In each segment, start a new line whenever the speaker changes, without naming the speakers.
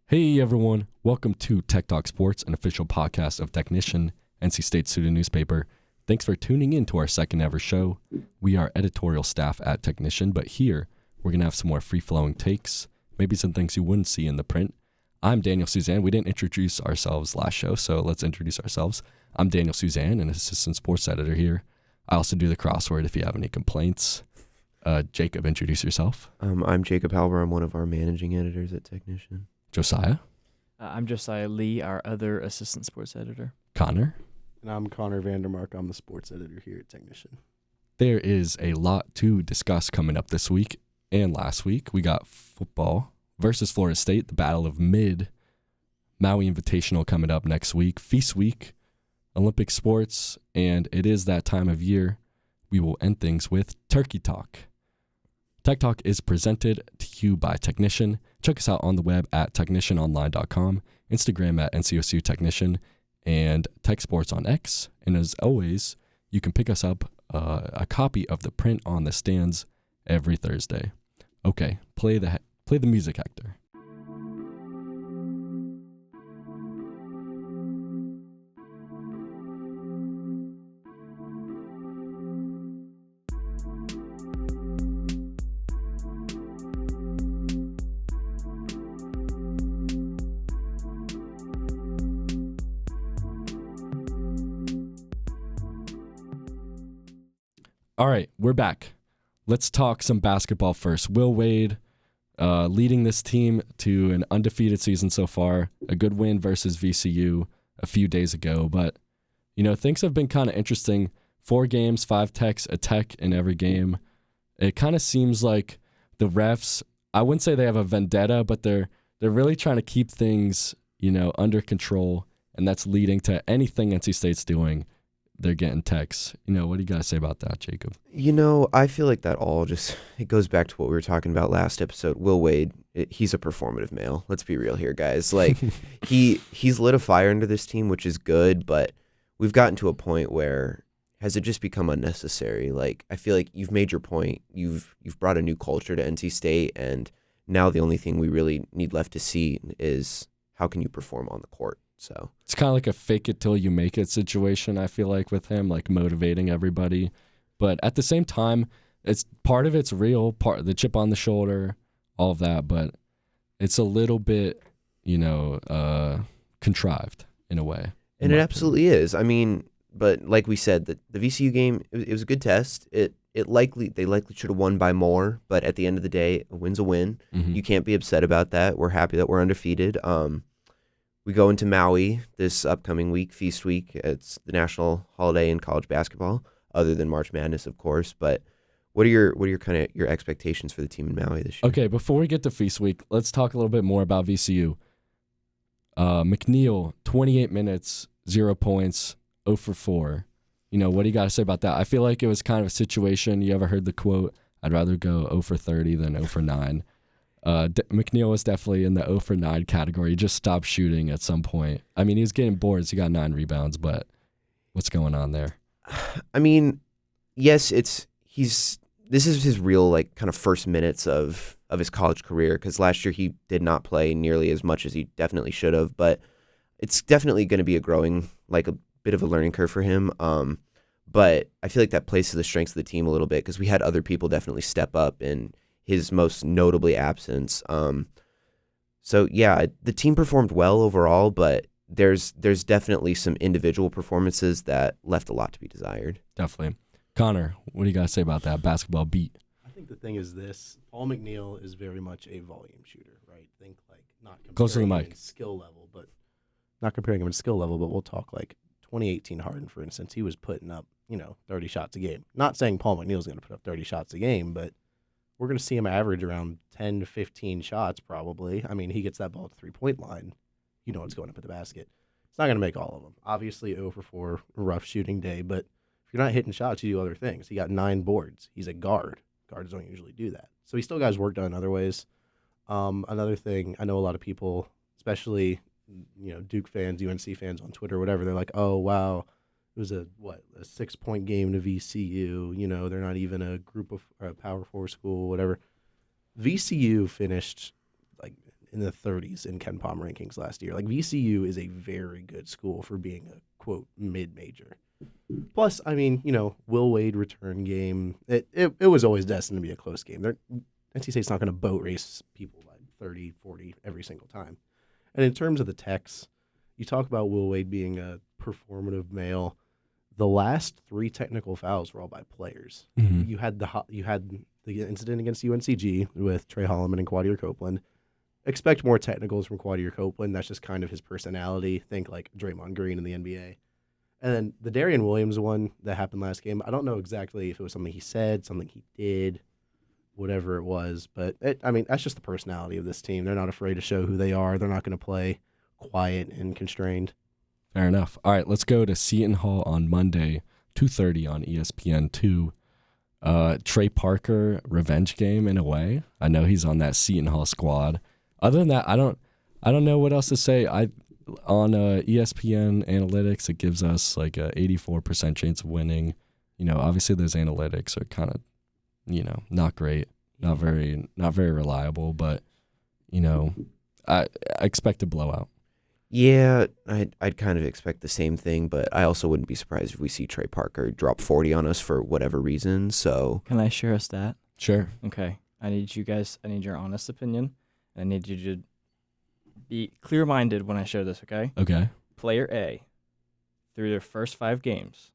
Hey everyone, welcome to TechTalk Sports, an official podcast of Technician, NC State student newspaper. Thanks for tuning in to our second ever show. We are editorial staff at Technician, but here we're going to have some more free-flowing takes, maybe some things you wouldn't see in the print. I'm Daniel Susann. We didn't introduce ourselves last show, so let's introduce ourselves. I'm Daniel Susann, an assistant sports editor here. I also do the crossword if you have any complaints. Jakob, introduce yourself.
I'm Jakob Halbur. I'm one of our managing editors at Technician.
Josiah.
I'm Josiah Lee, our other assistant sports editor.
Connor.
And I'm VanDerMark. I'm the sports editor here at Technician.
There is a lot to discuss coming up this week and last week. We got football versus Florida State, the Battle of Mid. Maui Invitational coming up next week. Feast week, Olympic sports, and it is that time of year. We will end things with Turkey Talk. Tech Talk is presented to you by Technician. Check us out on the web at technicianonline.com, Instagram at NCOSU Technician, and Tech Sports on X. And as always, you can pick us up a copy of the print on the stands every Thursday. Okay, play the music, Hector. All right, we're back. Let's talk some basketball first. Will Wade leading this team to an undefeated season so far, a good win versus VCU a few days ago. But, things have been kind of interesting. 4 games, 5 techs, a tech in every game. It kind of seems like the refs, I wouldn't say they have a vendetta, but they're really trying to keep things, under control, and that's leading to anything NC State's doing. They're getting techs. What do you guys say about that, Jakob?
I feel like that all it goes back to what we were talking about last episode. Will Wade, he's a performative male. Let's be real here, guys. Like, he's lit a fire under this team, which is good, but we've gotten to a point where has it just become unnecessary? Like, I feel like you've made your point. You've brought a new culture to NC State, and now the only thing we really need left to see is how can you perform on the court. So
it's kind of like a fake it till you make it situation, I feel like, with him, like motivating everybody. But at the same time, it's part of it's real, part of the chip on the shoulder, all of that, but it's a little bit, contrived in a way.
And it absolutely is. I mean, but like we said, the VCU game, it was a good test. They likely should have won by more, but at the end of the day, a win's a win. Mm-hmm. You can't be upset about that. We're happy that we're undefeated. We go into Maui this upcoming week, Feast Week. It's the national holiday in college basketball, other than March Madness, of course. But what are your kind of your expectations for the team in Maui this year?
Okay, before we get to Feast Week, let's talk a little bit more about VCU. McNeil, 28 minutes, 0 points, 0 for 4. What do you got to say about that? I feel like it was kind of a situation. You ever heard the quote, I'd rather go 0 for 30 than 0 for 9. McNeil was definitely in the 0 for 9 category. He just stopped shooting at some point. I mean, he was getting boards. He got 9 rebounds, but what's going on there?
I mean, yes, this is his real, kind of first minutes of his college career, because last year he did not play nearly as much as he definitely should have, but it's definitely going to be a growing, a bit of a learning curve for him. But I feel like that plays to the strengths of the team a little bit, because we had other people definitely step up in his most notably absence. So yeah, the team performed well overall, but there's definitely some individual performances that left a lot to be desired.
Definitely. Connor, what do you guys say about that basketball beat?
I think the thing is this: Paul McNeil is very much a volume shooter, right? Think not
closer to the
comparing
mic
him in skill level, but not comparing him in skill level, but we'll talk 2018 Harden, for instance. He was putting up 30 shots a game. Not saying Paul McNeil's going to put up 30 shots a game, but we're going to see him average around 10 to 15 shots probably. I mean, he gets that ball at the three-point line. It's going up at the basket. It's not going to make all of them. Obviously, 0 for 4, rough shooting day, but if you're not hitting shots, you do other things. He got 9 boards. He's a guard. Guards don't usually do that. So he still got his work done in other ways. Another thing, I know a lot of people, especially Duke fans, UNC fans on Twitter, whatever, they're like, oh, wow, it was a 6-point game to VCU. They're not even a group of Power 4 school, whatever. VCU finished in the 30s in Ken Palm rankings last year. Like VCU is a very good school for being a quote mid-major. Plus, I mean, Will Wade return game. It was always destined to be a close game. NC State's not going to boat race people by 30, 40 every single time. And in terms of the Techs, you talk about Will Wade being a performative male. The last 3 technical fouls were all by players.
Mhm.
You had the incident against UNCG with Trey Holloman and Quadier Copeland. Expect more technicals from Quadier Copeland. That's just kind of his personality. Think like Draymond Green in the NBA. And then the Darian Williams one that happened last game, I don't know exactly if it was something he said, something he did, whatever it was. But, that's just the personality of this team. They're not afraid to show who they are. They're not going to play quiet and constrained.
Fair enough. All right, let's go to Seton Hall on Monday, 2:30 on ESPN2. Trey Parker revenge game in a way. I know he's on that Seton Hall squad. Other than that, I don't know what else to say. On ESPN analytics, it gives us like a 84% chance of winning. Obviously those analytics are kind of, not great, not very reliable, but I expect a blowout.
Yeah, I'd kind of expect the same thing, but I also wouldn't be surprised if we see Trey Parker drop 40 on us for whatever reason. So
Can I share a stat?
Sure.
Okay. I need your honest opinion. I need you to be clear-minded when I share this, okay?
Okay.
Player A, through their first 5 games,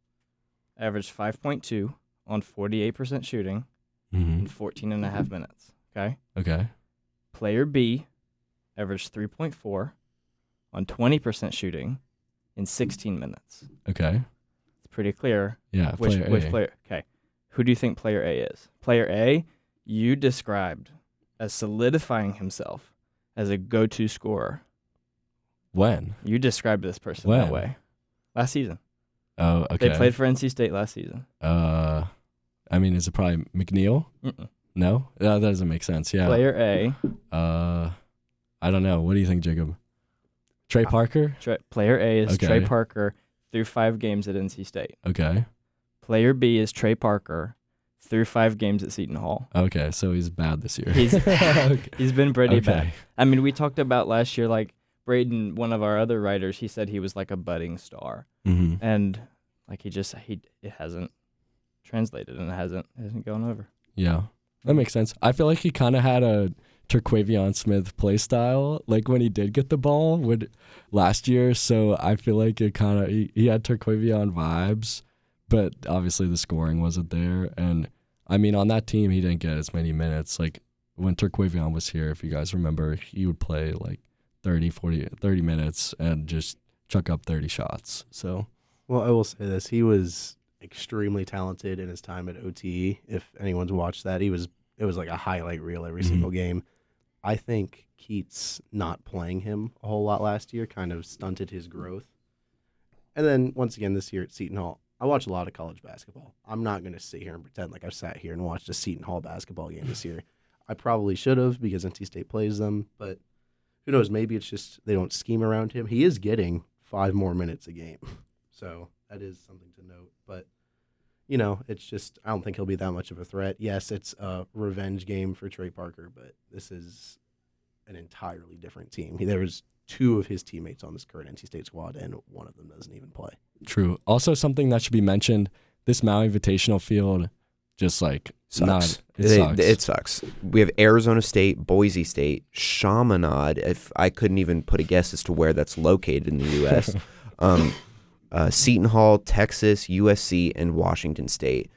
averaged 5.2 on 48% shooting in 14 and a half minutes, okay?
Okay.
Player B averaged 3.4 on 20% shooting in 16 minutes.
Okay.
It's pretty clear.
Yeah,
Which
player A.
player? Okay. Who do you think player A is? Player A, you described as solidifying himself as a go-to scorer.
When?
You described this person
When?
that way. Last season.
Oh, okay.
They played for NC State last season.
Is it probably McNeil?
Mm-mm.
No? That doesn't make sense. Yeah.
Player A.
I don't know. What do you think, Jacob? Trey Parker?
Player A is
Okay.
Trey Parker through 5 games at NC State.
Okay.
Player B is Trey Parker through 5 games at Seton Hall.
Okay, so he's bad this year.
He's been pretty
Okay.
bad. We talked about last year, like Braden, one of our other writers, he said he was like a budding star.
Mm-hmm.
And like it hasn't translated and it hasn't gone over.
Yeah, that makes sense. I feel like he kind of had a Terquavion Smith play style, like when he did get the ball last year. So I feel like it kind of he had Terquavion vibes, but obviously the scoring wasn't there. And on that team, he didn't get as many minutes. Like when Terquavion was here, if you guys remember, he would play like 30 minutes and just chuck up 30 shots. So,
Well, I will say this. He was extremely talented in his time at OTE. If anyone's watched that, it was like a highlight reel every single game. I think Keats not playing him a whole lot last year kind of stunted his growth. And then once again this year at Seton Hall, I watch a lot of college basketball. I'm not going to sit here and pretend like I've sat here and watched a Seton Hall basketball game this year. I probably should have because NC State plays them, but who knows? Maybe it's just they don't scheme around him. He is getting 5 more minutes a game, so that is something to note. But, it's just I don't think he'll be that much of a threat. Yes, it's a revenge game for Trey Parker, but this is an entirely different team. There was 2 of his teammates on this current NC State squad, and one of them doesn't even play.
true. Also, something that should be mentioned, this Maui Invitational field just like
sucks.
Sucks.
It sucks. We have Arizona State, Boise State, Chaminade. If I couldn't even put a guess as to where that's located in the U.S. Seton Hall, Texas, USC, and Washington State.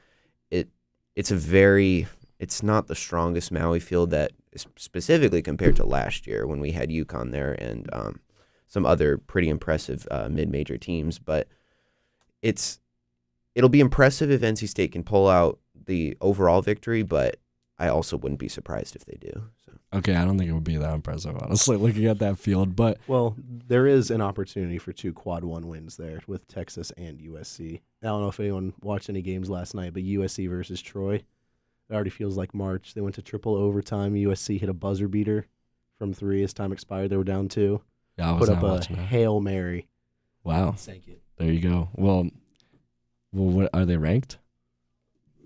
It's not the strongest Maui field that specifically compared to last year when we had UConn there and some other pretty impressive mid-major teams. But it'll be impressive if NC State can pull out the overall victory, but I also wouldn't be surprised if they do. So.
Okay, I don't think it would be that impressive, honestly, looking at that field. But
Well, there is an opportunity for 2 quad 1 wins there with Texas and USC. I don't know if anyone watched any games last night, but USC versus Troy, it already feels like March. They went to triple overtime. USC hit a buzzer beater from 3 as time expired. They were down 2.
yeah, I was
Put
not
up a
watching that.
Hail Mary.
Wow,
Sank it.
there you go. Well, what are they ranked?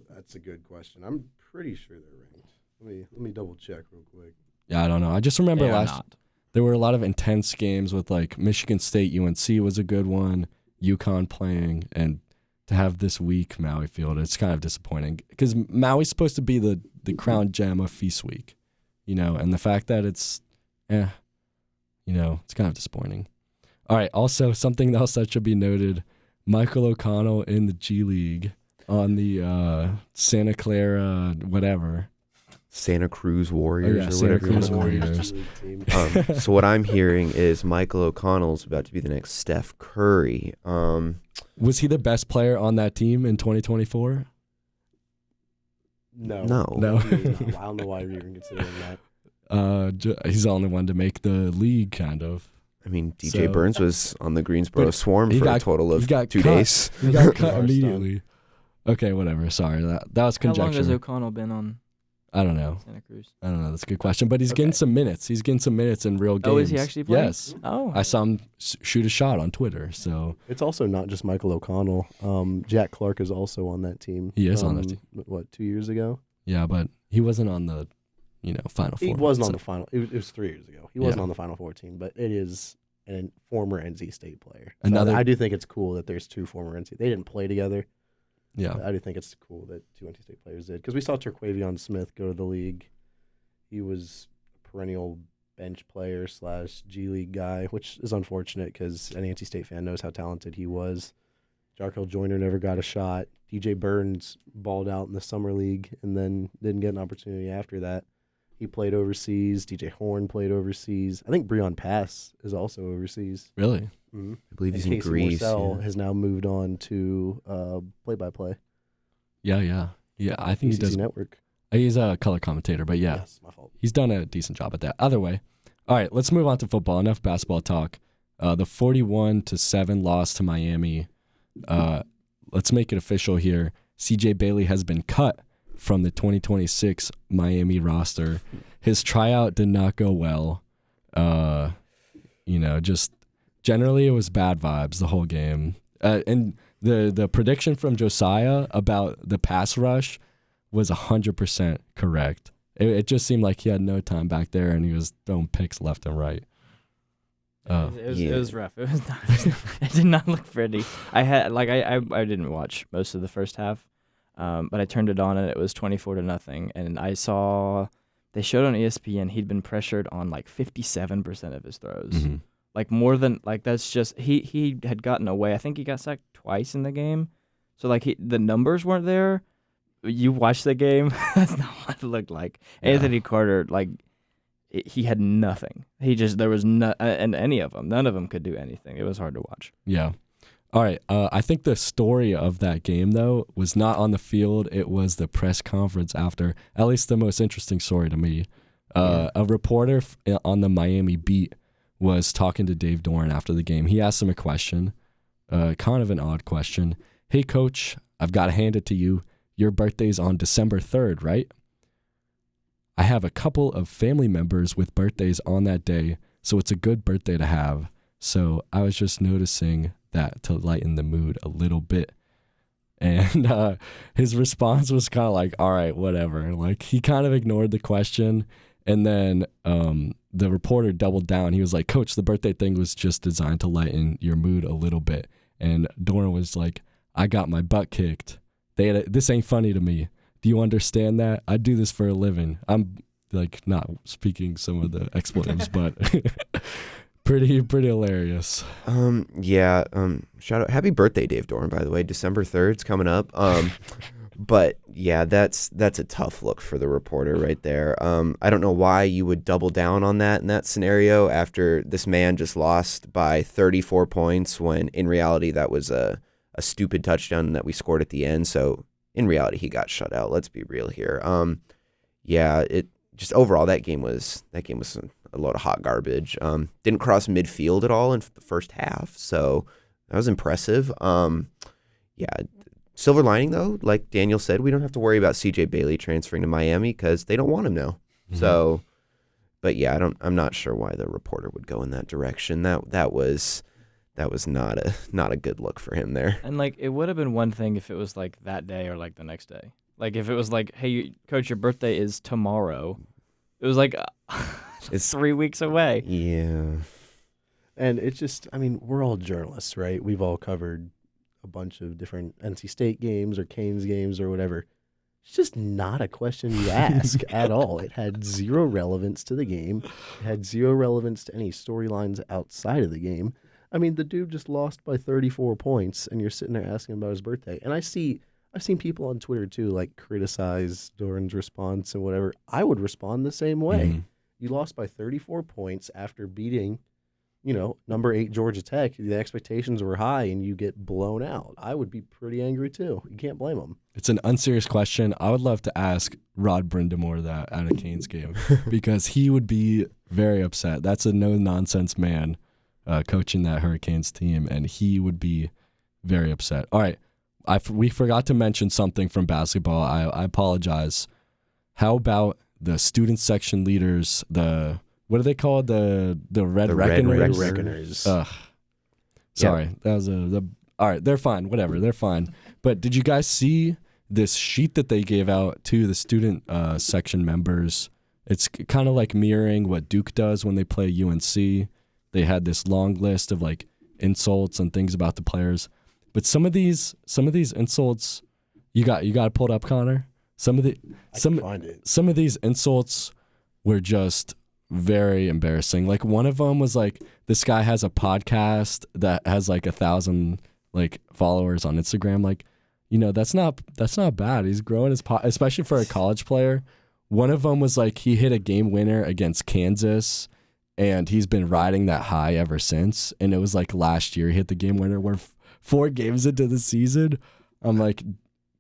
That's a good question. I'm pretty sure they're ranked. Let me double check real quick.
Yeah, I don't know. I just remember
They are
last.
not.
there were a lot of intense games with like Michigan State, UNC was a good one, UConn playing, and to have this week Maui Field, it's kind of disappointing because Maui's supposed to be the crown gem of Feast Week, and the fact that it's, it's kind of disappointing. All right, also something else that should be noted, Michael O'Connell in the G League on the Santa Clara whatever.
Santa Cruz Warriors or
Santa
whatever.
Cruz Warriors.
So what I'm hearing is Michael O'Connell's about to be the next Steph Curry.
Was he the best player on that team in 2024?
No.
No.
He is not. I don't know why you're even considering that.
He's the only one to make the league, kind of.
I mean, DJ
So-
Burns was on the Greensboro
But
Swarm
he
for a
got-
total of
he got
2
cut.
days.
He got cut
First
immediately. Okay, whatever. Sorry, that was
How long
conjecture.
has O'Connell been on
I don't know.
Santa Cruz?
That's a good question. But he's getting
Okay.
some minutes. He's getting some minutes in real games.
Oh, is he actually playing?
Yes.
Oh.
I saw him shoot a shot on Twitter. So
It's also not just Michael O'Connell. Jack Clark is also on that team.
He is on that team.
What, 2 years ago?
yeah, but he wasn't on the, Final Four.
He wasn't on
so-
the final. It was 3 years ago. He wasn't
Yeah.
on the Final Four team, but it is a former NC State player. So
Another-
I do think it's cool that there's 2 former NC. They didn't play together.
Yeah.
But I do think it's cool that 2 NC State players did because we saw Terquavion Smith go to the league. He was a perennial bench player / G League guy, which is unfortunate because any NC State fan knows how talented he was. Jarkel Joyner never got a shot. DJ Burns balled out in the summer league and then didn't get an opportunity after that. He played overseas. DJ Horn played overseas. I think Breon Pass is also overseas.
Really?
Mm-hmm.
I believe he's
And
in
Casey
Greece.
Morsell
yeah.
has now moved on to play-by-play.
Yeah. I think he
UCC
does.
Network.
He's a color commentator, but yeah.
Yes, my fault.
He's done a decent job at that. Either way. All right, let's move on to football. Enough basketball talk. The 41-7 loss to Miami. Let's make it official here. CJ Bailey has been cut from the 2026 Miami roster. His tryout did not go well. Just generally it was bad vibes the whole game. And the prediction from Josiah about the pass rush was 100% correct. It just seemed like he had no time back there, and he was throwing picks left and right.
It was rough. It was not. It did not look pretty. I didn't watch most of the first half, but I turned it on and it was 24-0. And I saw they showed on ESPN he'd been pressured on like 57% of his throws,
Mm-hmm.
like more than like that's just he had gotten away. I think he got sacked twice in the game, so like the numbers weren't there. You watch the game, that's not what it looked like.
Yeah.
Anthony Carter, like. He had nothing. There was no, and any of them, none of them could do anything. It was hard to watch.
Yeah. All right. I think the story of that game, though, was not on the field. It was the press conference after, at least the most interesting story to me. A reporter on the Miami beat was talking to Dave Doeren after the game. He asked him a question, kind of an odd question. Hey, coach, I've got to hand it to you. Your birthday's on December 3rd, right? I have a couple of family members with birthdays on that day, so it's a good birthday to have. So I was just noticing that to lighten the mood a little bit. And his response was kind of like, all right, whatever. Like, he kind of ignored the question. And then the reporter doubled down. He was like, Coach, the birthday thing was just designed to lighten your mood a little bit. And Doeren was like, I got my butt kicked. This ain't funny to me. Do you understand that? I do this for a living. I'm like not speaking some of the expletives, but pretty hilarious.
Shout out, happy birthday, Dave Doeren, by the way. December 3rd, it's coming up. But yeah, that's a tough look for the reporter right there. I don't know why you would double down on that in that scenario after this man just lost by 34 points when in reality that was a stupid touchdown that we scored at the end. So in reality, he got shut out. Let's be real here. It just overall that game was a load of hot garbage. Didn't cross midfield at all in the first half, so that was impressive. Silver lining though, like Daniel said, we don't have to worry about CJ Bailey transferring to Miami because they don't want him now. Mm-hmm. So, but yeah, I'm not sure why the reporter would go in that direction. That was not a good look for him there.
And like it would have been one thing if it was like that day or like the next day. Like if it was like, hey, coach, your birthday is tomorrow. It was like
It's
3 weeks away.
Yeah.
And it's just, I mean, we're all journalists, right? We've all covered a bunch of different NC State games or Canes games or whatever. It's just not a question you ask at all. It had zero relevance to the game. It had zero relevance to any storylines outside of the game. I mean, the dude just lost by 34 points, and you're sitting there asking about his birthday. And I've seen people on Twitter, too, like, criticize Doeren's response and whatever. I would respond the same way.
Mm-hmm.
You lost by 34 points after beating, number 8 Georgia Tech. The expectations were high, and you get blown out. I would be pretty angry, too. You can't blame them.
It's an unserious question. I would love to ask Rod Brindamore that at a Canes game because he would be very upset. That's a no-nonsense man coaching that Hurricanes team, and he would be very upset. All right, we forgot to mention something from basketball. I apologize. How about the student section leaders, what are they called? The Red Reckoners?
Red Reckoners.
Sorry.
Yeah.
That was all right, they're fine. Whatever, they're fine. But did you guys see this sheet that they gave out to the student section members? It's kind of like mirroring what Duke does when they play UNC. They had this long list of like insults and things about the players. But some of these insults, you got to pull it up, Connor. Some of these insults were just very embarrassing. Like one of them was like, this guy has a podcast that has like 1,000 like followers on Instagram. Like, that's not bad. He's growing his especially for a college player. One of them was like he hit a game winner against Kansas, and he's been riding that high ever since. And it was like last year he hit the game winner. We're 4 games into the season. I'm like,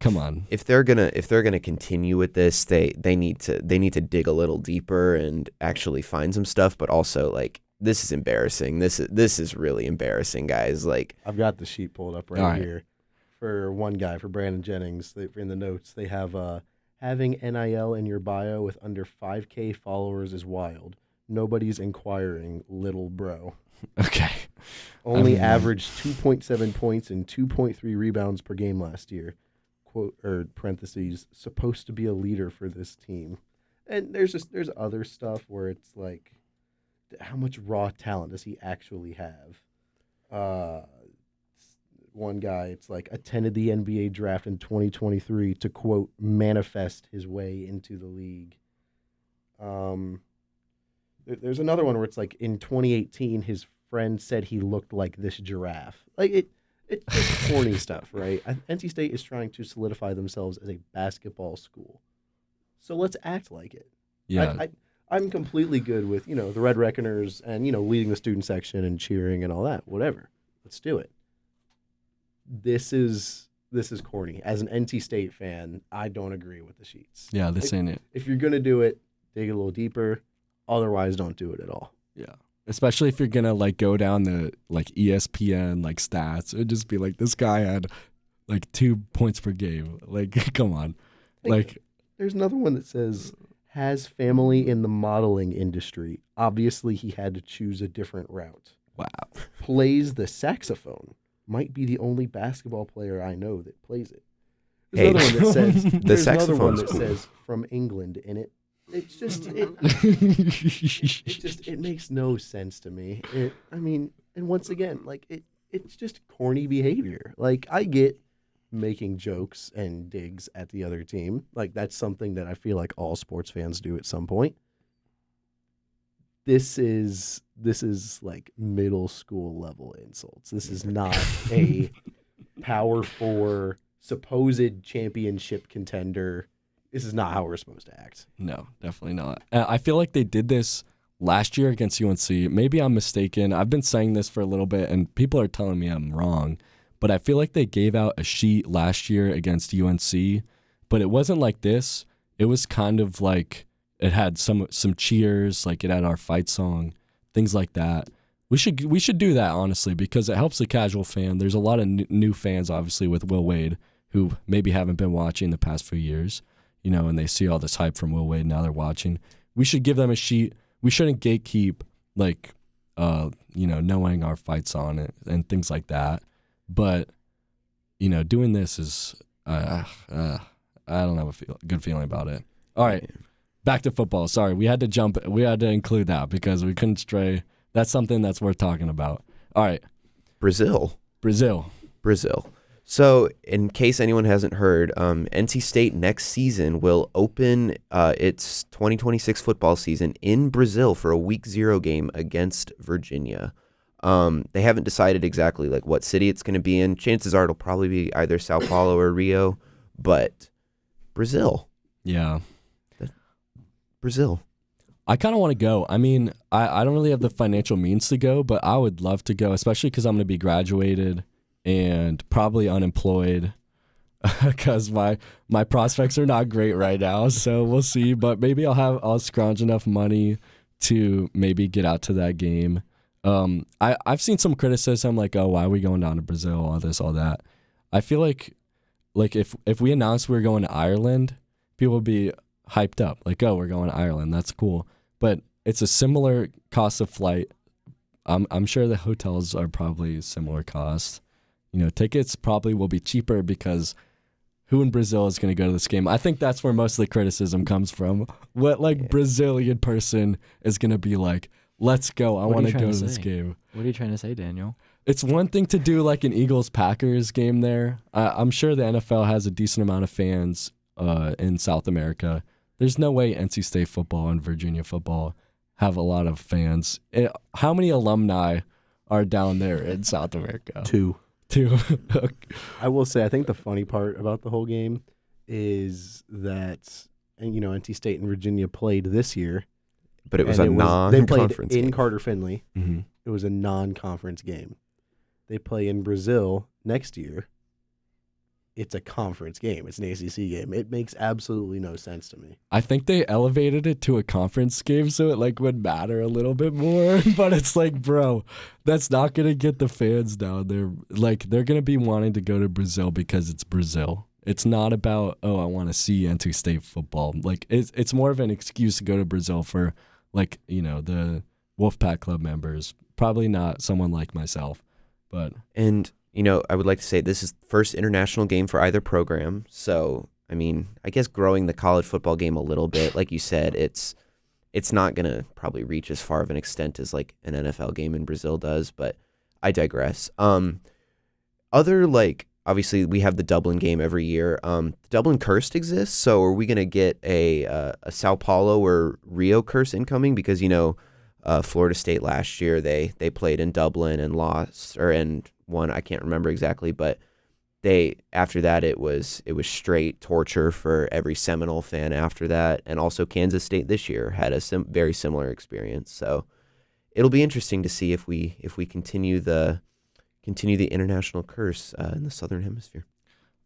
come on.
If they're gonna continue with this, they need to dig a little deeper and actually find some stuff. But also, like, this is embarrassing. This is really embarrassing, guys. Like,
I've got the sheet pulled up right here. For one guy, for Brandon Jennings, in the notes they have having NIL in your bio with under 5K followers is wild. Nobody's inquiring, little bro.
Okay.
Only averaged 2.7 points and 2.3 rebounds per game last year. Quote or parentheses, supposed to be a leader for this team. And there's other stuff where it's like, how much raw talent does he actually have? One guy, it's like, attended the NBA draft in 2023 to, quote, manifest his way into the league. There's another one where it's like, in 2018, his friend said he looked like this giraffe. Like, it's just corny stuff, right? NC State is trying to solidify themselves as a basketball school. So let's act like it.
Yeah.
I'm completely good with, the Red Reckoners and, leading the student section and cheering and all that. Whatever. Let's do it. This is corny. As an NC State fan, I don't agree with the sheets.
Yeah, this ain't it.
If you're going to do it, dig a little deeper. Otherwise, don't do it at all.
Yeah. Especially if you're going to like go down the like ESPN like stats. It'd just be like, this guy had like 2 points per game. Like, come on. Like,
there's another one that says, has family in the modeling industry. Obviously, he had to choose a different route.
Wow.
Plays the saxophone. Might be the only basketball player I know that plays it.
Hey,
There's another one that says,
the saxophone's
that
cool.
says from England in it. It's just it makes no sense to me. And once again, like it's just corny behavior. Like, I get making jokes and digs at the other team. Like, that's something that I feel like all sports fans do at some point. This is like middle school level insults. This is not a Power 4 supposed championship contender. This is not how we're supposed to act.
No, definitely not. I feel like they did this last year against UNC. Maybe I'm mistaken. I've been saying this for a little bit, and people are telling me I'm wrong. But I feel like they gave out a sheet last year against UNC, but it wasn't like this. It was kind of like it had some cheers, like it had our fight song, things like that. We should do that, honestly, because it helps the casual fan. There's a lot of new fans, obviously, with Will Wade, who maybe haven't been watching the past few years. And they see all this hype from Will Wade, now they're watching. We should give them a sheet. We shouldn't gatekeep, like, knowing our fights on it and things like that. But, doing this is, I don't have a good feeling about it. All right, back to football. Sorry, we had to include that because we couldn't stray. That's something that's worth talking about. All right.
Brazil. So, in case anyone hasn't heard, NC State next season will open its 2026 football season in Brazil for a Week 0 game against Virginia. They haven't decided exactly like what city it's going to be in. Chances are it'll probably be either Sao Paulo or Rio, but Brazil.
Yeah.
Brazil.
I kind of want to go. I mean, I don't really have the financial means to go, but I would love to go, especially because I'm going to be graduated and probably unemployed because my prospects are not great right now. So we'll see. But maybe I'll scrounge enough money to maybe get out to that game. I've seen some criticism like, oh, why are we going down to Brazil? All this, all that. I feel like if we announced we were going to Ireland, people would be hyped up. Like, oh, we're going to Ireland. That's cool. But it's a similar cost of flight. I'm sure the hotels are probably similar cost. Tickets probably will be cheaper because who in Brazil is going to go to this game? I think that's where most of the criticism comes from. What Brazilian person is going to be like, let's go. I want to go to this game.
What are you trying to say, Daniel?
It's one thing to do like an Eagles-Packers game there. I'm sure the NFL has a decent amount of fans in South America. There's no way NC State football and Virginia football have a lot of fans. How many alumni are down there in South America?
Two.
Okay.
I will say, I think the funny part about the whole game is that, NC State and Virginia played this year.
But it was a non-conference game.
In Carter Finley.
Mm-hmm.
It was a non-conference game. They play in Brazil next year. It's a conference game. It's an ACC game. It makes absolutely no sense to me.
I think they elevated it to a conference game so it would matter a little bit more. But it's like, bro, that's not going to get the fans down there. They're going to be wanting to go to Brazil because it's Brazil. It's not about, oh, I want to see NC State football. It's more of an excuse to go to Brazil for, the Wolfpack club members. Probably not someone like myself. But
And I would like to say this is the first international game for either program. So, I guess growing the college football game a little bit, like you said, it's not going to probably reach as far of an extent as like an NFL game in Brazil does, but I digress. Obviously we have the Dublin game every year. Dublin Cursed exists, so are we going to get a Sao Paulo or Rio Curse incoming? Because, Florida State last year, they played in Dublin and lost, and won, I can't remember exactly, but after that it was straight torture for every Seminole fan after that, and also Kansas State this year had a very similar experience. So it'll be interesting to see if we continue the international curse in the Southern Hemisphere.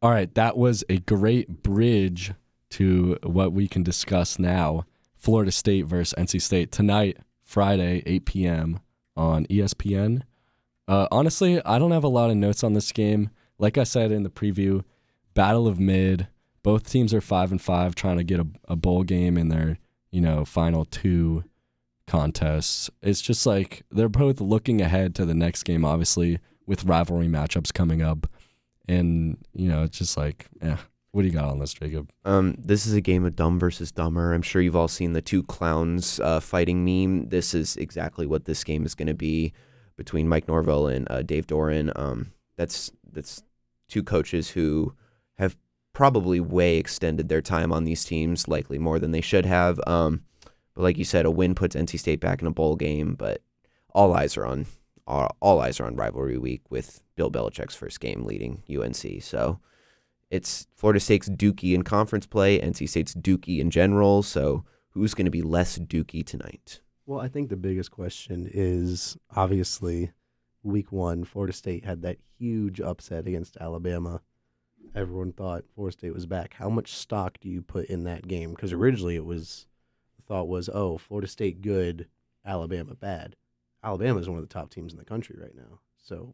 All right, that was a great bridge to what we can discuss now. Florida State versus NC State tonight, Friday, 8 p.m. on ESPN. Honestly, I don't have a lot of notes on this game. Like I said in the preview, battle of mid. Both teams are 5-5, trying to get a bowl game in their final two contests. It's just they're both looking ahead to the next game, obviously, with rivalry matchups coming up. And, it's just what do you got on this, Jacob?
This is a game of dumb versus dumber. I'm sure you've all seen the two clowns fighting meme. This is exactly what this game is going to be between Mike Norvell and Dave Doeren. That's two coaches who have probably way extended their time on these teams, likely more than they should have. But like you said, a win puts NC State back in a bowl game, but all eyes are on rivalry week with Bill Belichick's first game leading UNC. So it's Florida State's dookie in conference play, NC State's dookie in general. So who's going to be less dookie tonight?
Well, I think the biggest question is obviously week 1, Florida State had that huge upset against Alabama. Everyone thought Florida State was back. How much stock do you put in that game? Because originally the thought was, oh, Florida State good, Alabama bad. Alabama is one of the top teams in the country right now. So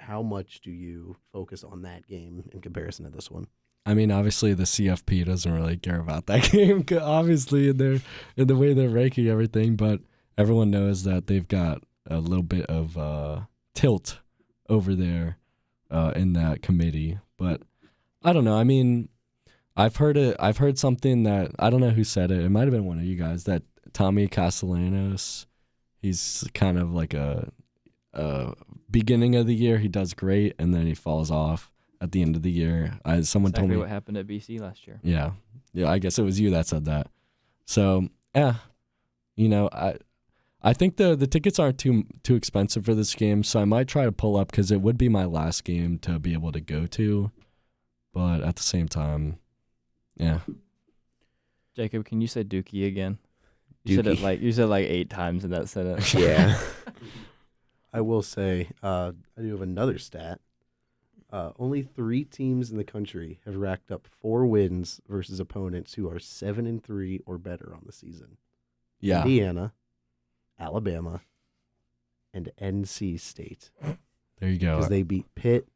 how much do you focus on that game in comparison to this one?
Obviously the CFP doesn't really care about that game, obviously in the way they're ranking everything, but everyone knows that they've got a little bit of tilt over there in that committee. But I don't know. I've heard something that I don't know who said it. It might have been one of you guys, that Tommy Castellanos, he's kind of like a beginning of the year he does great, and then he falls off at the end of the year. Someone told me
what happened at BC last year.
Yeah, I guess it was you that said that. So I think the tickets aren't too expensive for this game, so I might try to pull up because it would be my last game to be able to go to. But at the same time, yeah.
Jacob, can you say Dookie again?
Dookie.
You said like 8 times in that sentence.
Yeah.
I will say, I do have another stat. Only 3 teams in the country have racked up 4 wins versus opponents who are 7-3 or better on the season.
Yeah.
Indiana, Alabama, and NC State.
There you go.
Because they beat Pitt,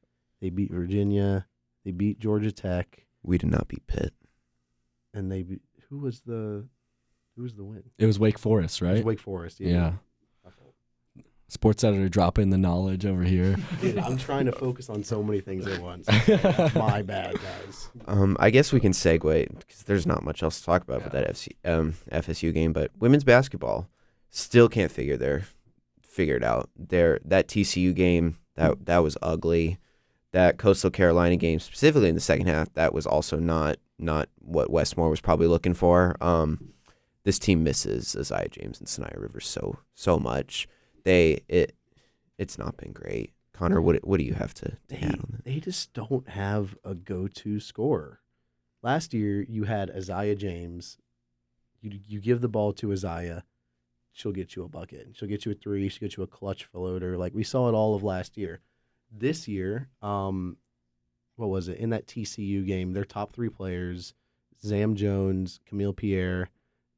they beat Virginia, they beat Georgia Tech.
We did not beat Pitt.
And they beat, who was the win?
It was Wake Forest, right?
It was Wake Forest,
Yeah. Sports editor dropping the knowledge over here.
Dude, I'm trying to focus on so many things at once. My bad, guys.
I guess we can segue because there's not much else to talk about with that FSU game. But women's basketball still can't figure it out. That TCU game that was ugly. That Coastal Carolina game, specifically in the second half, that was also not what Westmore was probably looking for. This team misses Josiah James and Sanaya Rivers so much. It's not been great. Connor, what do you have to add on that?
They just don't have a go-to scorer. Last year, you had Josiah James. You give the ball to Josiah, she'll get you a bucket. She'll get you a 3. She'll get you a clutch floater. Like we saw it all of last year. This year, what was it? In that TCU game, their top 3 players, Zam Jones, Camille Pierre,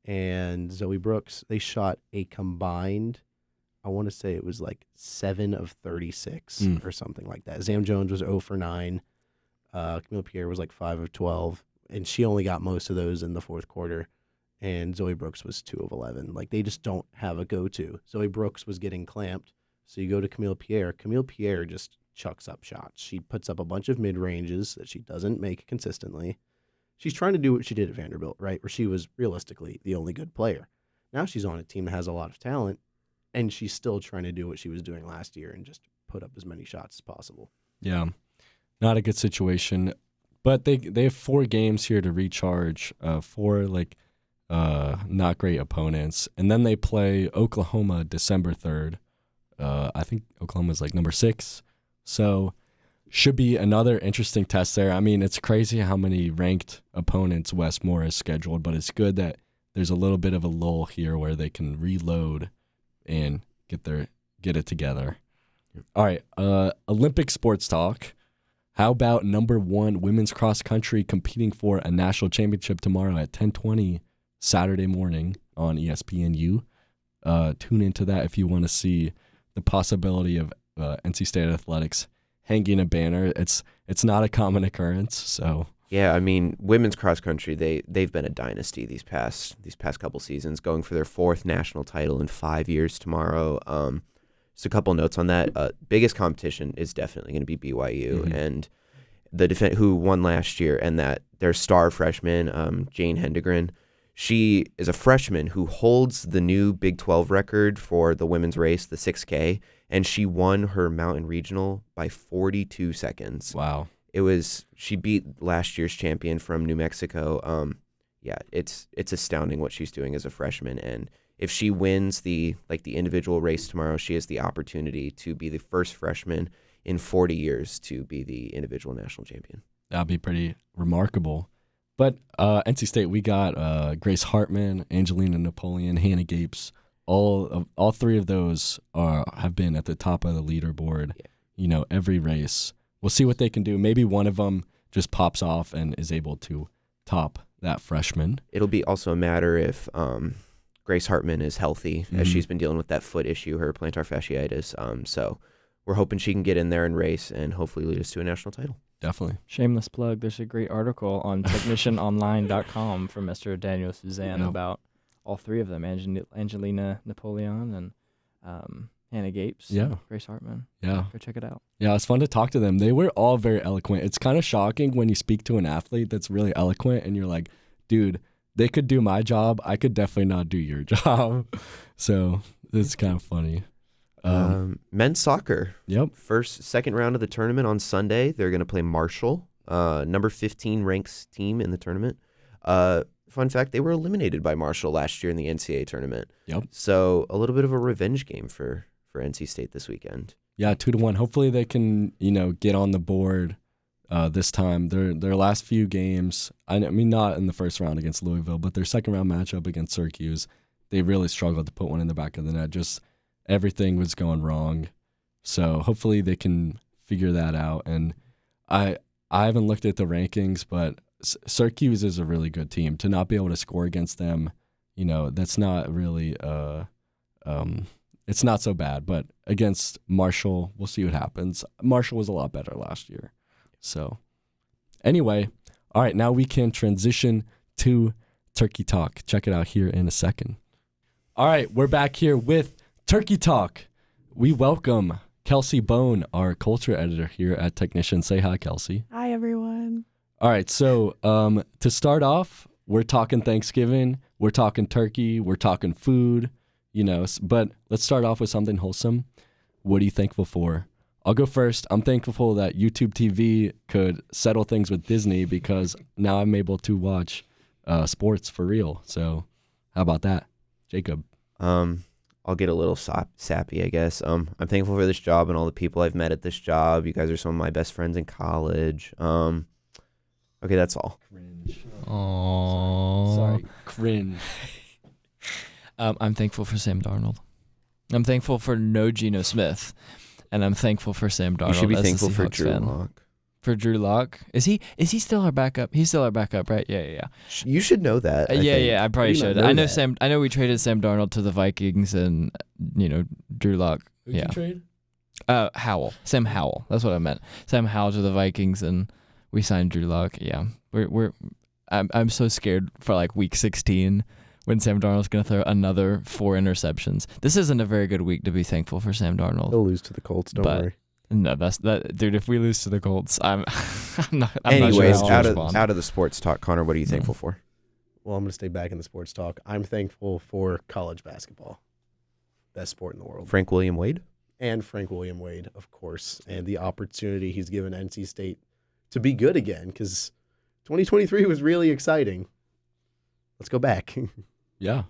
and Zoe Brooks, they shot a combined, I want to say it was like 7 of 36 or something like that. Zam Jones was 0 for 9. Camille Pierre was like 5 of 12, and she only got most of those in the fourth quarter. And Zoe Brooks was 2 of 11. Like they just don't have a go-to. Zoe Brooks was getting clamped, so you go to Camille Pierre. Camille Pierre just chucks up shots. She puts up a bunch of mid-ranges that she doesn't make consistently. She's trying to do what she did at Vanderbilt, right, where she was realistically the only good player. Now she's on a team that has a lot of talent, and she's still trying to do what she was doing last year and just put up as many shots as possible.
Yeah, not a good situation. But they have 4 games here to recharge, 4 not great opponents. And then they play Oklahoma December 3rd. I think Oklahoma's like number 6. So should be another interesting test there. I mean, it's crazy how many ranked opponents Westmore has scheduled, but it's good that there's a little bit of a lull here where they can reload and get it together. All right, Olympic sports talk. How about number 1 women's cross country competing for a national championship tomorrow at 10:20 Saturday morning on ESPNU? Tune into that if you want to see the possibility of NC State athletics hanging a banner. It's not a common occurrence, so.
Yeah, I mean, women's cross country, they've been a dynasty these past couple seasons, going for their 4th national title in 5 years tomorrow. Just a couple notes on that. Biggest competition is definitely going to be BYU and the who won last year, and that their star freshman, Jane Hendegren. She is a freshman who holds the new Big 12 record for the women's race, the 6K, and she won her mountain regional by 42 seconds.
Wow.
She beat last year's champion from New Mexico. It's astounding what she's doing as a freshman, and if she wins the individual race tomorrow, she has the opportunity to be the first freshman in 40 years to be the individual national champion.
That'd be pretty remarkable. But NC State, we got Grace Hartman, Angelina Napoleon, Hannah Gapes. All 3 of those have been at the top of the leaderboard. Yeah. Every race. We'll see what they can do. Maybe one of them just pops off and is able to top that freshman.
It'll be also a matter if Grace Hartman is healthy, as she's been dealing with that foot issue, her plantar fasciitis. So we're hoping she can get in there and race and hopefully lead us to a national title.
Definitely.
Shameless plug. There's a great article on technicianonline.com from Mr. Daniel Susann about all 3 of them, Angelina Napoleon and Hannah Gapes,
Yeah.
Grace Hartman.
Yeah.
Go check it out.
Yeah, it's fun to talk to them. They were all very eloquent. It's kind of shocking when you speak to an athlete that's really eloquent and you're like, dude, they could do my job. I could definitely not do your job. So it's kind of funny.
Men's soccer.
Yep.
Second round of the tournament on Sunday. They're going to play Marshall, number 15 ranks team in the tournament. Fun fact, they were eliminated by Marshall last year in the NCAA tournament.
Yep.
So a little bit of a revenge game for NC State this weekend.
Yeah, 2-1. Hopefully they can, get on the board this time. Their last few games, I mean, not in the first round against Louisville, but their second round matchup against Syracuse, they really struggled to put one in the back of the net. Just everything was going wrong. So hopefully they can figure that out. And I haven't looked at the rankings, but Syracuse is a really good team. To not be able to score against them, that's not really it's not so bad. But against Marshall, we'll see what happens. Marshall was a lot better last year. So anyway, all right, now we can transition to Turkey Talk. Check it out here in a second. All right, we're back here with Turkey Talk. We welcome Kelsey Bohn, our culture editor here at Technician. Say hi, Kelsey.
Hi, everyone.
All right, so to start off, we're talking Thanksgiving, we're talking turkey, we're talking food, but let's start off with something wholesome. What are you thankful for? I'll go first. I'm thankful that YouTube TV could settle things with Disney because now I'm able to watch sports for real. So how about that, Jakob?
I'll get a little sappy, I guess. I'm thankful for this job and all the people I've met at this job. You guys are some of my best friends in college. Okay, that's all.
Cringe.
Aww.
Sorry. Cringe.
I'm thankful for Sam Darnold. I'm thankful for no Geno Smith, and I'm thankful for Sam Darnold.
You should be
as a
thankful for
Seahawks
Drew
fan.
Lock.
For Drew Lock, is he still our backup? He's still our backup, right? Yeah.
You should know that. I think.
I probably
You
should.
know
I know
that.
Sam. I know we traded Sam Darnold to the Vikings, and Drew Lock.
Who'd you trade?
Howell. Sam Howell. That's what I meant. Sam Howell to the Vikings, and we signed Drew Lock. Yeah, I'm so scared for like week 16 when Sam Darnold's gonna throw another 4 interceptions. This isn't a very good week to be thankful for Sam Darnold.
They'll lose to the Colts. Don't worry.
No, that's that, dude. If we lose to the Colts, I'm not.
Anyways,
not sure how I'll respond.
out of the sports talk, Connor, what are you thankful for?
Well, I'm going to stay back in the sports talk. I'm thankful for college basketball. Best sport in the world.
Frank William Wade?
And Frank William Wade, of course, and the opportunity he's given NC State to be good again, because 2023 was really exciting. Let's go back.
Yeah.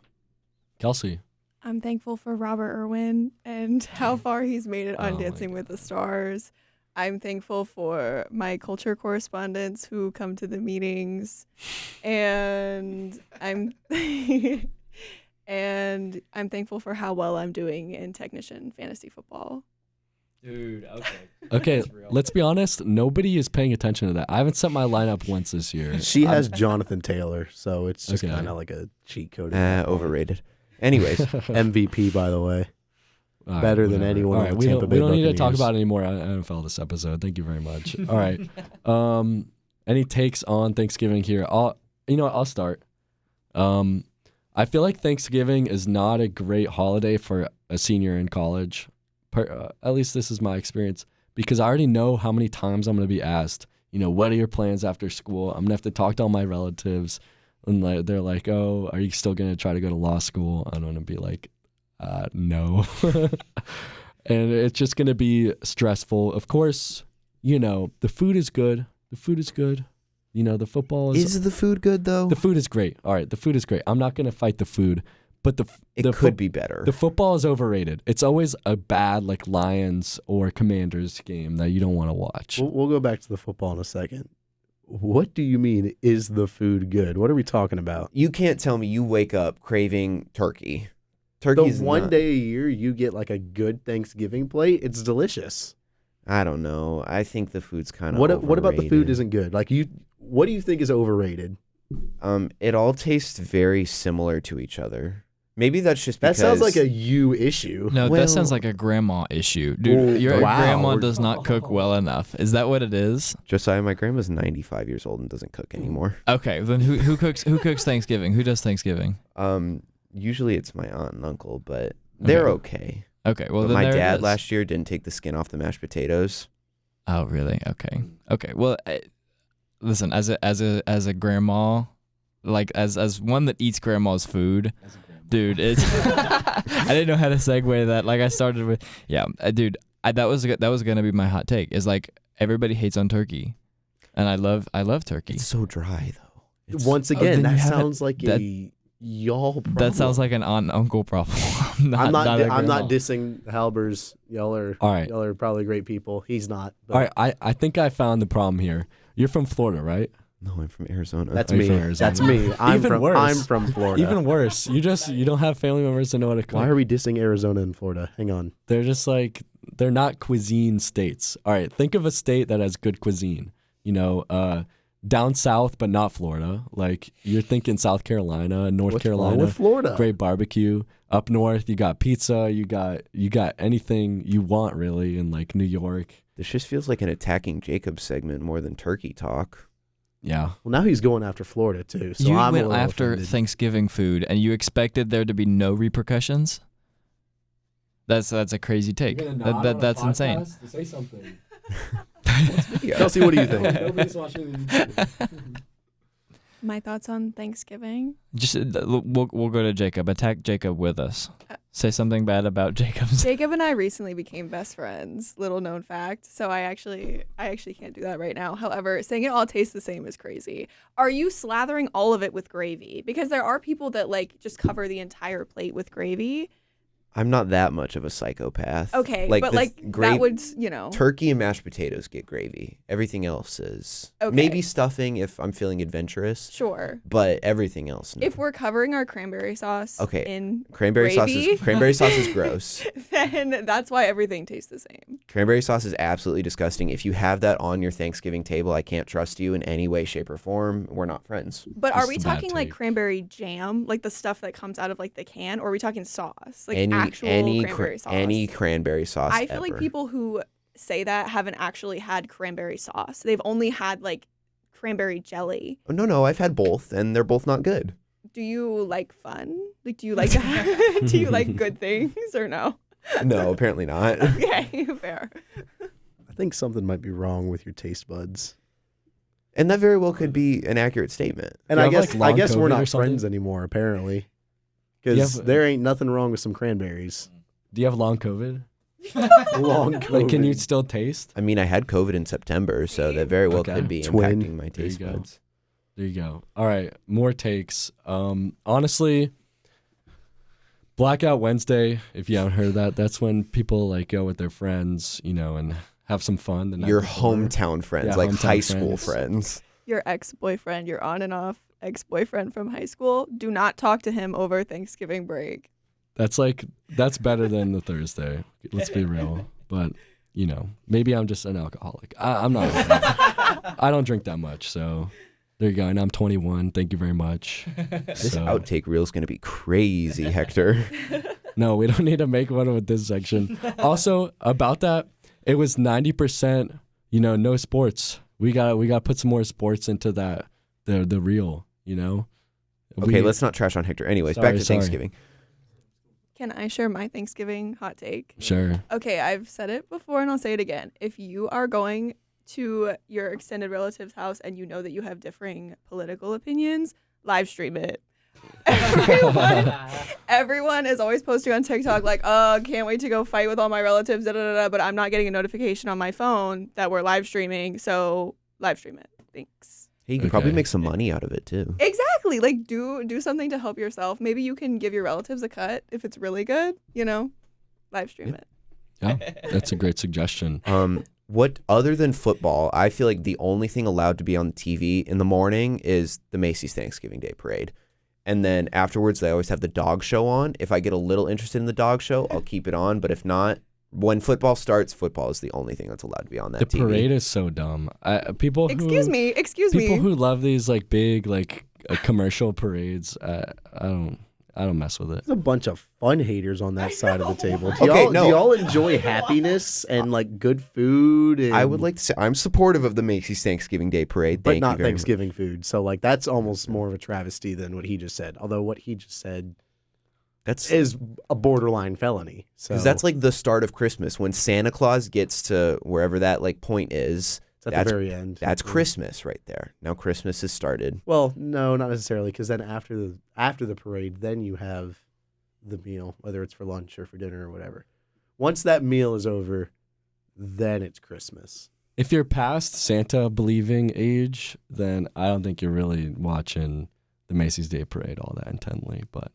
Kelsey.
I'm thankful for Robert Irwin and how far he's made it on
Oh my
Dancing with the Stars. I'm thankful for my culture correspondents who come to the meetings, and I'm thankful for how well I'm doing in Technician fantasy football.
Dude, okay.
Okay, let's be honest. Nobody is paying attention to that. I haven't set my lineup once this year.
She has Jonathan Taylor, so it's just
Okay.
kind of like a cheat code.
Overrated. Anyways,
MVP, by the way.
All right,
Better than
whatever.
anyone
All
on
right,
the
we
Tampa
don't,
Bay
we don't need to talk
Buccaneers.
about it anymore on NFL this episode. Thank you very much. All right. Any takes on Thanksgiving here? I'll start. I feel like Thanksgiving is not a great holiday for a senior in college. At least this is my experience, because I already know how many times I'm going to be asked, what are your plans after school? I'm going to have to talk to all my relatives. And they're like, oh, are you still going to try to go to law school? I'm going to be like, no. And it's just going to be stressful. Of course, the food is good. The food is good. The football is...
is the food good, though?
The food is great. All right, the food is great. I'm not going to fight the food. But
it could be better.
The football is overrated. It's always a bad Lions or Commanders game that you don't want to watch.
We'll go back to the football in a second. What do you mean, is the food good? What are we talking about?
You can't tell me you wake up craving turkey.
The
Turkey's
one
not-
day a year you get like a good Thanksgiving plate, it's delicious.
I don't know. I think the food's kind of
What about the food
overrated.
isn't good? What do you think is overrated?
It all tastes very similar to each other. Maybe that's just
That
because...
sounds like a you issue.
No,
Well-
that sounds like a grandma issue, dude.
Oh,
Your
wow.
grandma does not cook well enough. Is that what it is?
Josiah, my grandma's 95 years old and doesn't cook anymore.
Okay, then who cooks Thanksgiving? Who does Thanksgiving?
Usually it's my aunt and uncle, but they're okay.
Okay, well
But
then
my
there it
dad
is.
last year didn't take the skin off the mashed potatoes.
Oh, really? Okay. Well, listen, as a grandma, like as one that eats grandma's food, dude, it's I didn't know how to segue that. Like I started with, dude, that was gonna be my hot take. Is like everybody hates on turkey, and I love turkey.
It's so dry though.
Once again,
then you
that
haven't-
sounds like a y'all problem.
That sounds like an aunt and uncle problem.
I'm not
a
I'm not
grandma.
dissing Halbur's. Y'all are
All right.
y'all are probably great people. He's not. But
All right, I think I found the problem here. You're from Florida, right?
No, I'm from Arizona.
That's
Are you
me.
from Arizona?
That's me. I'm
Even
from
worse.
I'm from Florida.
Even worse. You don't have family members to know how to cook.
Why are we dissing Arizona and Florida? Hang on.
They're just like, they're not cuisine states. All right, think of a state that has good cuisine. Down south, but not Florida. Like you're thinking South Carolina, North
What's wrong
Carolina,
with Florida?
great barbecue. Up north, you got pizza. You got anything you want really in like New York.
This just feels like an attacking Jakob segment more than turkey talk.
Yeah.
Well, now he's going after Florida too. So
You
I'm a
went
little
after
offended.
Thanksgiving food, and you expected there to be no repercussions. That's a crazy take. That's insane.
Say something.
Kelsey, what do you think?
My thoughts on Thanksgiving?
Just we'll go to Jacob. Attack Jacob with us. Say something bad about Jacob's.
Jacob and I recently became best friends. Little known fact. So I actually can't do that right now. However, saying it all tastes the same is crazy. Are you slathering all of it with gravy? Because there are people that like just cover the entire plate with gravy.
I'm not that much of a psychopath.
Okay,
Like
but
the
like
gra-
that would,
Turkey and mashed potatoes get gravy. Everything else is
Okay.
maybe stuffing if I'm feeling adventurous,
Sure.
but everything else. No.
If we're covering our cranberry sauce
Okay.
in
Cranberry
gravy,
sauce is gross.
then that's why everything tastes the same.
Cranberry sauce is absolutely disgusting. If you have that on your Thanksgiving table, I can't trust you in any way, shape, or form. We're not friends.
But
This
are we
is a bad
talking like
take.
cranberry jam, like the stuff that comes out of like the can, or are we talking sauce, like
any
actual
any
cranberry sauce?
any cranberry sauce.
I feel like
ever.
people who say that haven't actually had cranberry sauce. They've only had like cranberry jelly.
Oh, no, I've had both, and they're both not good.
Do you like fun? Like, do you like do you like good things or no?
No, apparently not.
Okay, fair.
I think something might be wrong with your taste buds.
And that very well could be an accurate statement.
And
You
I
have,
guess
like, long
I guess we're
COVID or
not
something?
friends anymore, apparently.
You
Because
have-
there ain't nothing wrong with some cranberries.
Do you have long COVID?
Long
Like, can you
COVID.
still taste?
I mean, I had COVID in September, so that very well
Okay.
could be
Twin.
impacting my
There you
taste
go.
buds.
There you go. All right, more takes. Honestly, Blackout Wednesday, if you haven't heard that, that's when people like go with their friends, and have some fun. The night
Your
before.
hometown friends,
Yeah,
like
hometown
high school
friends.
friends.
Your ex-boyfriend, your on and off ex-boyfriend from high school, do not talk to him over Thanksgiving break.
That's better than the Thursday. Let's be real. But, maybe I'm just an alcoholic. I'm not. I don't drink that much, so there you go. And I'm 21. Thank you very much.
This
So-
outtake reel is going to be crazy, Hector.
No, we don't need to make one with this section. Also, about that, it was 90%, no sports. We got to put some more sports into that, the reel,
Okay, let's not trash on Hector. Anyways, back to
Sorry.
Thanksgiving.
Can I share my Thanksgiving hot take?
Sure.
Okay, I've said it before and I'll say it again. If you are going to your extended relative's house and you know that you have differing political opinions, live stream it. Everyone is always posting on TikTok like, can't wait to go fight with all my relatives, but I'm not getting a notification on my phone that we're live streaming, so live stream it. Thanks.
Hey, you can probably
Okay.
make some money out of it, too.
Exactly. Like, do something to help yourself. Maybe you can give your relatives a cut if it's really good, live stream it.
Yeah, that's a great suggestion.
What other than football, I feel like the only thing allowed to be on TV in the morning is the Macy's Thanksgiving Day Parade. And then afterwards, they always have the dog show on. If I get a little interested in the dog show, I'll keep it on. But if not, when football starts, football is the only thing that's allowed to be on that
The
TV.
parade is so dumb. People who
Excuse me.
people who love these like big commercial parades, I don't mess with it.
There's a bunch of fun haters on that side of the table.
Okay, no.
Do y'all enjoy happiness and like good food? And,
I would like to say I'm supportive of the Macy's Thanksgiving Day Parade.
but
Thank
not
you very much.
Thanksgiving food. So like that's almost more of a travesty than what he just said. Although what he just said, is a borderline felony. So
Because that's like the start of Christmas. When Santa Claus gets to wherever that like point is,
it's at the very end.
That's Christmas right there. Now Christmas has started.
Well, no, not necessarily, because then after the parade, then you have the meal, whether it's for lunch or for dinner or whatever. Once that meal is over, then it's Christmas.
If you're past Santa believing age, then I don't think you're really watching the Macy's Day Parade all that intently. But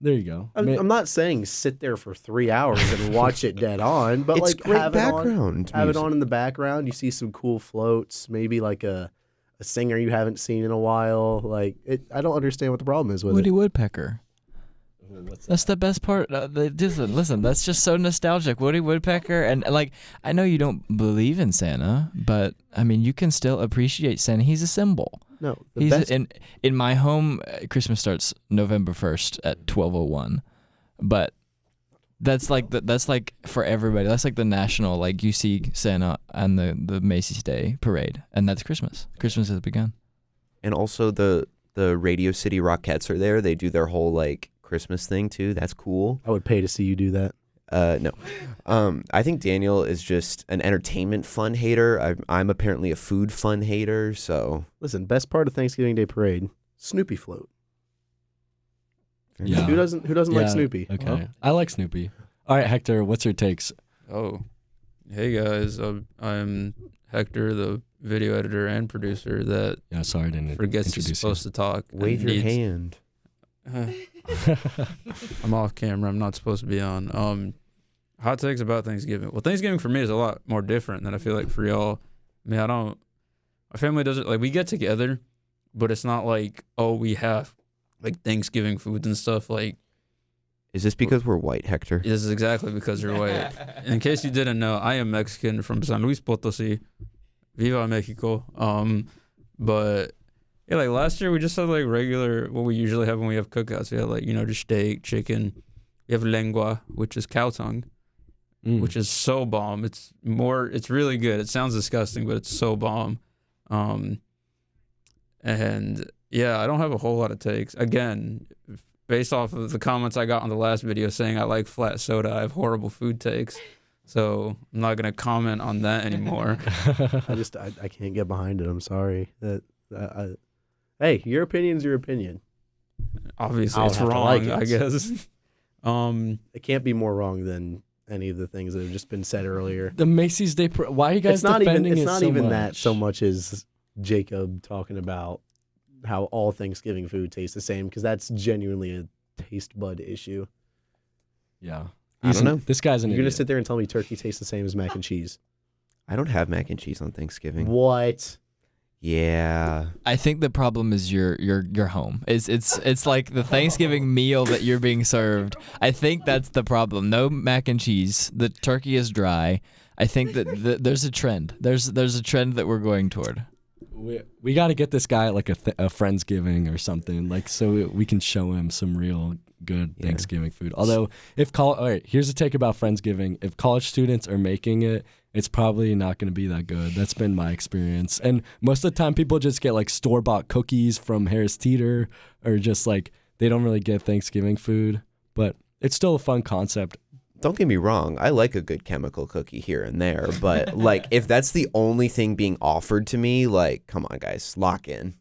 there you go.
I'm not saying sit there for 3 hours and watch it dead on, but
It's
like
great
have
background
have it
music.
on in the background. You see some cool floats, maybe like a singer you haven't seen in a while. Like I don't understand what the problem is with
Woody
it.
Woodpecker. That's the best part. Listen, that's just so nostalgic. Woody Woodpecker, and like, I know you don't believe in Santa, but I mean, you can still appreciate Santa. He's a symbol.
No,
He's in my home. Christmas starts November 1st at 12:01, but that's like for everybody. That's like the national. Like you see Santa on the Macy's Day Parade, and that's Christmas. Christmas has begun.
And also the Radio City Rockettes are there. They do their whole like Christmas thing too. That's cool.
I would pay to see you do that.
No. I think Daniel is just an entertainment fun hater. I'm apparently a food fun hater, so.
Listen, best part of Thanksgiving Day Parade, Snoopy float.
Yeah.
Who doesn't like Snoopy?
Okay.
Well,
I like Snoopy. All right, Hector, what's your takes?
Oh, hey guys, I'm Hector, the video editor and producer that
Yeah, sorry, I didn't
forgets he's
introduce
supposed to talk. and
Wave your
needs-
hand.
I'm off camera. I'm not supposed to be on. Hot takes about Thanksgiving. Well, Thanksgiving for me is a lot more different than I feel like for y'all. I mean, my family doesn't, like, we get together, but it's not like, oh, we have, like, Thanksgiving foods and stuff. Like,
Is this because we're white, Hector?
this is exactly because you're white. In case you didn't know, I am Mexican from San Luis Potosí. Viva Mexico. But yeah, like last year we just had like regular, what we usually have when we have cookouts. We had like, just steak, chicken. We have lengua, which is cow tongue, which is so bomb. It's really good. It sounds disgusting, but it's so bomb. And yeah, I don't have a whole lot of takes. Again, based off of the comments I got on the last video saying I like flat soda, I have horrible food takes. So I'm not going to comment on that anymore.
I can't get behind it. I'm sorry. Hey, your opinion's your opinion.
Obviously,
I'll
it's
have to
wrong,
like it.
I guess.
It can't be more wrong than any of the things that have just been said earlier.
The Macy's Day Parade. Why are you guys
It's not
defending
even. It's
it
not
so
even
much?
that so much as Jakob talking about how all Thanksgiving food tastes the same, because that's genuinely a taste bud issue.
Yeah.
I don't know.
This guy's an
You're gonna
idiot.
sit there and tell me turkey tastes the same as mac and cheese?
I don't have mac and cheese on Thanksgiving.
What?
Yeah.
I think the problem is your home. It's like the Thanksgiving meal that you're being served. I think that's the problem. No mac and cheese. The turkey is dry. I think that there's a trend. There's a trend that we're going toward.
We got to get this guy like a Friendsgiving or something, like so we can show him some real good Thanksgiving food. Although all right, here's a take about Friendsgiving. If college students are making it, it's probably not going to be that good. That's been my experience. And most of the time people just get like store-bought cookies from Harris Teeter, or just like they don't really get Thanksgiving food, but it's still a fun concept.
Don't get me wrong. I like a good chemical cookie here and there, but like if that's the only thing being offered to me, like come on guys, lock in.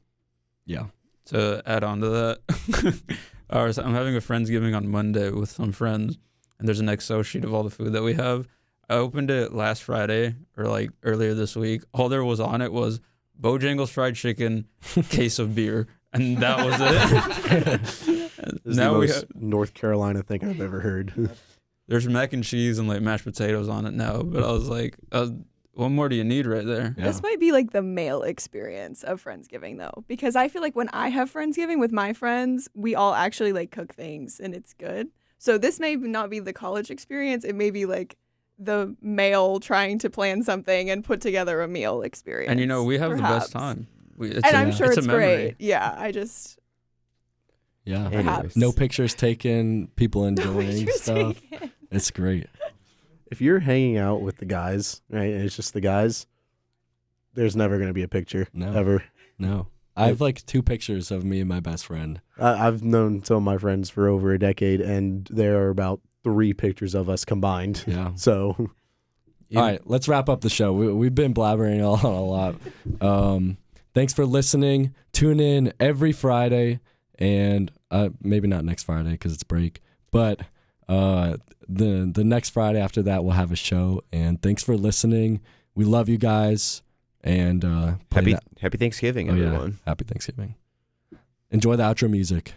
Yeah.
To add on to that, so I'm having a Friendsgiving on Monday with some friends, and there's an Excel sheet of all the food that we have. I opened it last Friday, or like earlier this week. All there was on it was Bojangles fried chicken, case of beer, and that was it.
This is
Now
the
we
most
have,
North Carolina thing I've ever heard.
there's mac and cheese and like mashed potatoes on it now, but I was like, what more do you need right there?
Yeah.
This might be like the male experience of Friendsgiving though, because I feel like when I have Friendsgiving with my friends, we all actually like cook things and it's good. So this may not be the college experience. It may be like the male trying to plan something and put together a meal experience.
And we have
perhaps.
the best time.
And I'm sure it's
a memory.
great. Yeah,
Yeah.
Perhaps.
No pictures taken, people enjoying
pictures
stuff.
taken.
It's great.
If you're hanging out with the guys, right, and it's just the guys, there's never going to be a picture.
No.
Ever.
No. I have like 2 pictures of me and my best friend.
I've known some of my friends for over a decade, and there are about 3 pictures of us combined.
Yeah.
So,
all right, let's wrap up the show. We've been blabbering on a lot. Thanks for listening. Tune in every Friday, and maybe not next Friday because it's break, but the next Friday after that we'll have a show. And thanks for listening. We love you guys. And
happy Thanksgiving, everyone.
Yeah. Happy Thanksgiving. Enjoy the outro music.